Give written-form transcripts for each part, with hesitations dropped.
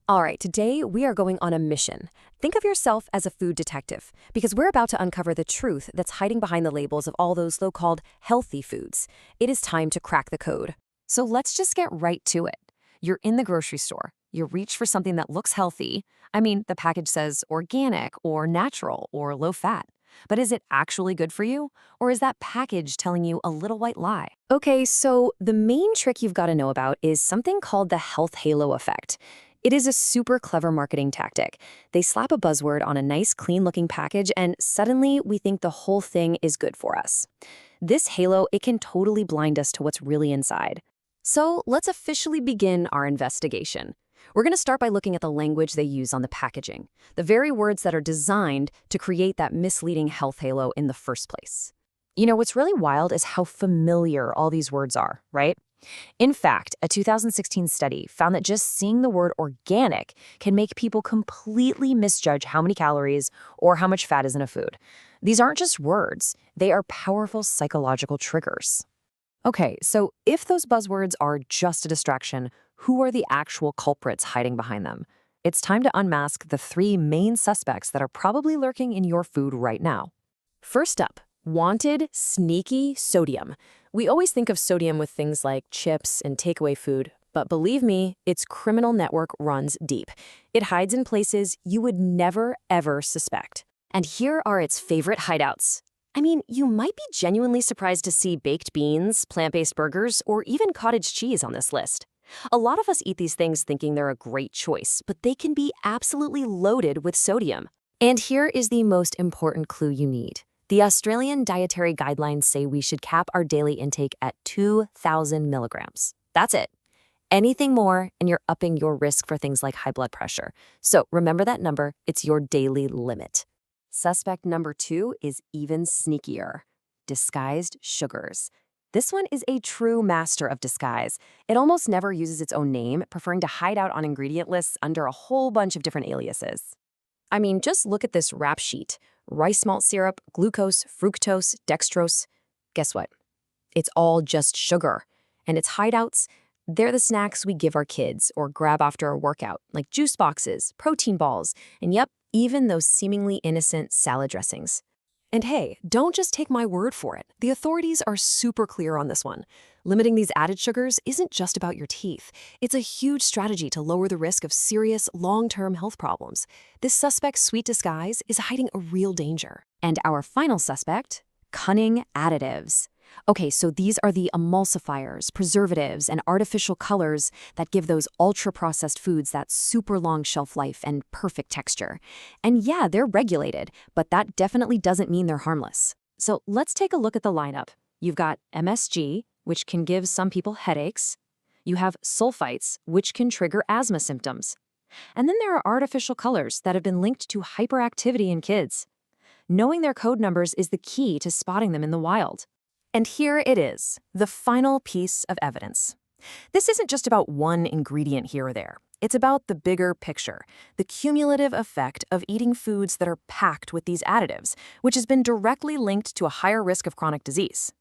All right, today we are going on a mission. Think of yourself as a food detective, because we're about to uncover the truth that's hiding behind the labels of all those so-called healthy foods. It is time to crack the code. So let's just get right to it. You're in the grocery store. You reach for something that looks healthy. I mean, the package says organic or natural or low fat. But is it actually good for you? Or is that package telling you a little white lie? Okay, so the main trick you've got to know about is something called the health halo effect. It is a super clever marketing tactic. They slap a buzzword on a nice, clean-looking package, and suddenly we think the whole thing is good for us. This halo, it can totally blind us to what's really inside. So let's officially begin our investigation. We're going to start by looking at the language they use on the packaging, the very words that are designed to create that misleading health halo in the first place. You know, what's really wild is how familiar all these words are, right? In fact, a 2016 study found that just seeing the word organic can make people completely misjudge how many calories or how much fat is in a food. These aren't just words, they are powerful psychological triggers. Okay, so if those buzzwords are just a distraction, who are the actual culprits hiding behind them? It's time to unmask the three main suspects that are probably lurking in your food right now. First up, wanted, sneaky sodium. We always think of sodium with things like chips and takeaway food, but believe me, its criminal network runs deep. It hides in places you would never, ever suspect. And here are its favorite hideouts. I mean, you might be genuinely surprised to see baked beans, plant-based burgers, or even cottage cheese on this list. A lot of us eat these things thinking they're a great choice, but they can be absolutely loaded with sodium. And here is the most important clue you need. The Australian Dietary Guidelines say we should cap our daily intake at 2,000 milligrams. That's it. Anything more, and you're upping your risk for things like high blood pressure. So remember that number, it's your daily limit. Suspect number 2 is even sneakier. Disguised sugars. This one is a true master of disguise. It almost never uses its own name, preferring to hide out on ingredient lists under a whole bunch of different aliases. I mean, just look at this rap sheet. Rice malt syrup, glucose, fructose, dextrose. Guess what? It's all just sugar. And its hideouts, they're the snacks we give our kids or grab after a workout, like juice boxes, protein balls, and yep, even those seemingly innocent salad dressings. And hey, don't just take my word for it. The authorities are super clear on this one. Limiting these added sugars isn't just about your teeth. It's a huge strategy to lower the risk of serious, long-term health problems. This suspect's sweet disguise is hiding a real danger. And our final suspect, cunning additives. Okay, so these are the emulsifiers, preservatives, and artificial colors that give those ultra-processed foods that super long shelf life and perfect texture. And yeah, they're regulated, but that definitely doesn't mean they're harmless. So let's take a look at the lineup. You've got MSG, which can give some people headaches. You have sulfites, which can trigger asthma symptoms. And then there are artificial colors that have been linked to hyperactivity in kids. Knowing their code numbers is the key to spotting them in the wild. And here it is, the final piece of evidence. This isn't just about one ingredient here or there. It's about the bigger picture, the cumulative effect of eating foods that are packed with these additives, which has been directly linked to a higher risk of chronic disease.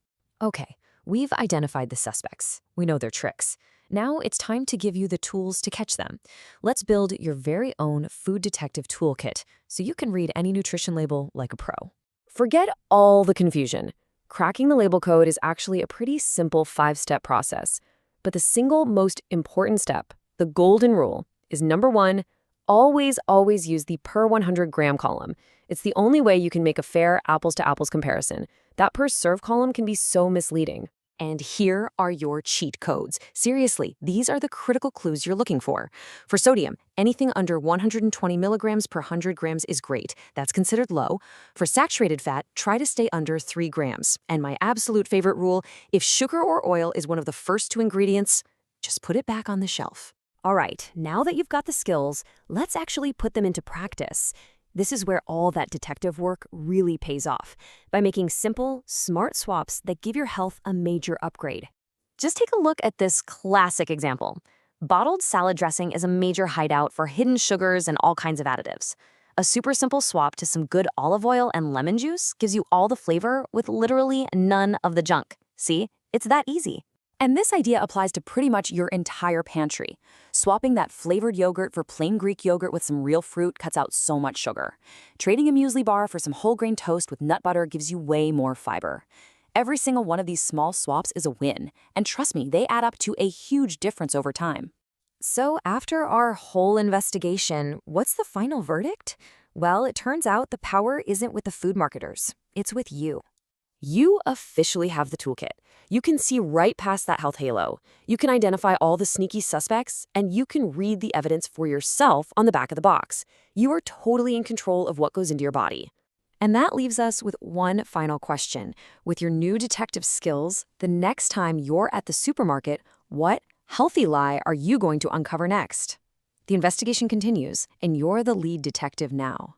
Okay, we've identified the suspects. We know their tricks. Now it's time to give you the tools to catch them. Let's build your very own food detective toolkit so you can read any nutrition label like a pro. Forget all the confusion. Cracking the label code is actually a pretty simple 5-step process. But the single most important step, the golden rule, is number 1, always use the per 100 gram column. It's the only way you can make a fair apples-to-apples comparison. That per serve column can be so misleading. And here are your cheat codes. Seriously, these are the critical clues you're looking for. For sodium, anything under 120 milligrams per 100 grams is great. That's considered low. For saturated fat, try to stay under 3 grams. And my absolute favorite rule, if sugar or oil is one of the first 2 ingredients, just put it back on the shelf. All right, now that you've got the skills, let's actually put them into practice. This is where all that detective work really pays off, by making simple, smart swaps that give your health a major upgrade. Just take a look at this classic example. Bottled salad dressing is a major hideout for hidden sugars and all kinds of additives. A super simple swap to some good olive oil and lemon juice gives you all the flavor with literally none of the junk. See, it's that easy. And this idea applies to pretty much your entire pantry. Swapping that flavored yogurt for plain Greek yogurt with some real fruit cuts out so much sugar. Trading a muesli bar for some whole grain toast with nut butter gives you way more fiber. Every single one of these small swaps is a win, and trust me, they add up to a huge difference over time. So after our whole investigation, what's the final verdict? Well, it turns out the power isn't with the food marketers, it's with you. You officially have the toolkit. You can see right past that health halo. You can identify all the sneaky suspects, and you can read the evidence for yourself on the back of the box. You are totally in control of what goes into your body. And that leaves us with one final question. With your new detective skills, the next time you're at the supermarket, what healthy lie are you going to uncover next? The investigation continues, and you're the lead detective now.